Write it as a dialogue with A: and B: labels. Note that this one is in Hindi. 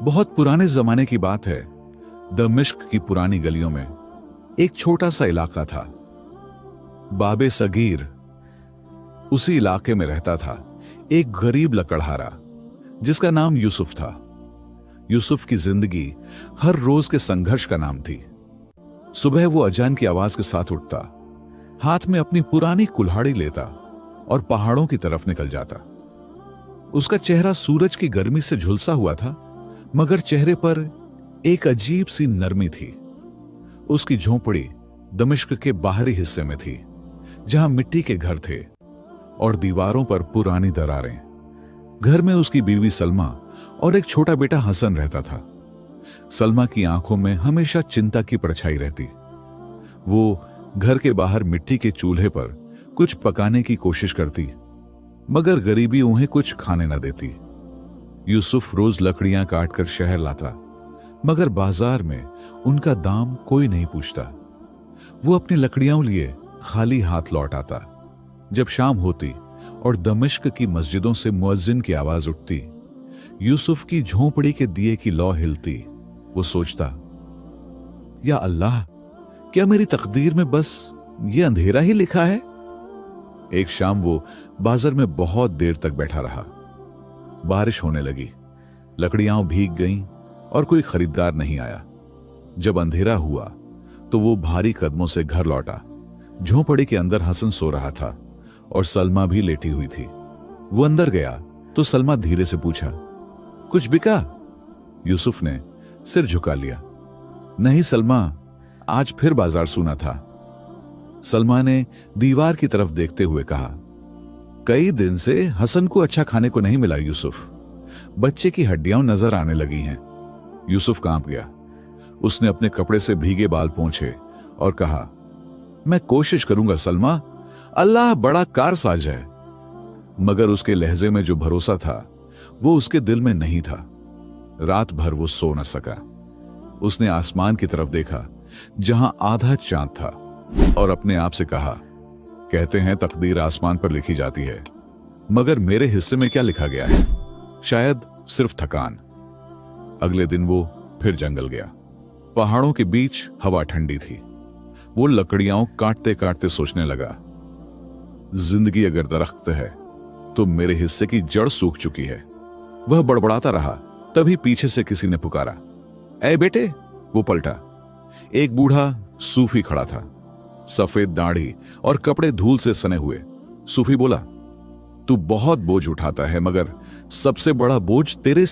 A: बहुत पुराने जमाने की बात है। दमिश्क की पुरानी गलियों में एक छोटा सा इलाका था। बाबे सगीर उसी इलाके में रहता था, एक गरीब लकड़हारा जिसका नाम यूसुफ था। यूसुफ की जिंदगी हर रोज के संघर्ष का नाम थी। सुबह वो अजान की आवाज के साथ उठता, हाथ में अपनी पुरानी कुल्हाड़ी लेता और पहाड़ों की तरफ निकल जाता। उसका चेहरा सूरज की गर्मी से झुलसा हुआ था, मगर चेहरे पर एक अजीब सी नरमी थी। उसकी झोंपड़ी दमिश्क के बाहरी हिस्से में थी, जहां मिट्टी के घर थे और दीवारों पर पुरानी दरारें। घर में उसकी बीवी सलमा और एक छोटा बेटा हसन रहता था। सलमा की आंखों में हमेशा चिंता की परछाई रहती। वो घर के बाहर मिट्टी के चूल्हे पर कुछ पकाने की कोशिश करती, मगर गरीबी उन्हें कुछ खाने न देती। यूसुफ रोज लकड़ियां काटकर शहर लाता, मगर बाजार में उनका दाम कोई नहीं पूछता। वो अपनी लकड़ियां लिए खाली हाथ लौट आता। जब शाम होती और दमिश्क की मस्जिदों से मुअज्जिन की आवाज उठती, यूसुफ की झोंपड़ी के दिए की लौ हिलती। वो सोचता, या अल्लाह, क्या मेरी तकदीर में बस ये अंधेरा ही लिखा है? एक शाम वो बाजार में बहुत देर तक बैठा रहा। बारिश होने लगी, लकड़ियां भीग गईं और कोई खरीदार नहीं आया। जब अंधेरा हुआ तो वो भारी कदमों से घर लौटा। झोंपड़ी के अंदर हसन सो रहा था और सलमा भी लेटी हुई थी। वो अंदर गया तो सलमा धीरे से पूछा, कुछ बिका? यूसुफ ने सिर झुका लिया। नहीं सलमा, आज फिर बाजार सूना था। सलमा ने दीवार की तरफ देखते हुए कहा, कई दिन से हसन को अच्छा खाने को नहीं मिला यूसुफ। बच्चे की हड्डियां नजर आने लगी हैं। यूसुफ कांप गया। उसने अपने कपड़े से भीगे बाल पोंछे और कहा, मैं कोशिश करूंगा सलमा, अल्लाह बड़ा कारसाज है। मगर उसके लहजे में जो भरोसा था वो उसके दिल में नहीं था। रात भर वो सो न सका। उसने आसमान की तरफ देखा जहां आधा चांद था और अपने आप से कहा, कहते हैं तकदीर आसमान पर लिखी जाती है, मगर मेरे हिस्से में क्या लिखा गया है? शायद सिर्फ थकान। अगले दिन वो फिर जंगल गया। पहाड़ों के बीच हवा ठंडी थी। वो लकड़ियां काटते काटते सोचने लगा, जिंदगी अगर दरख्त है तो मेरे हिस्से की जड़ सूख चुकी है। वह बड़बड़ाता रहा, तभी पीछे से किसी ने पुकारा, ऐ बेटे। वो पलटा। एक बूढ़ा सूफी खड़ा था, सफेद दाढ़ी और कपड़े धूल से सने हुए। सूफी बोला, तू बहुत बोझ उठाता है, मगर सबसे बड़ा बोझ तेरे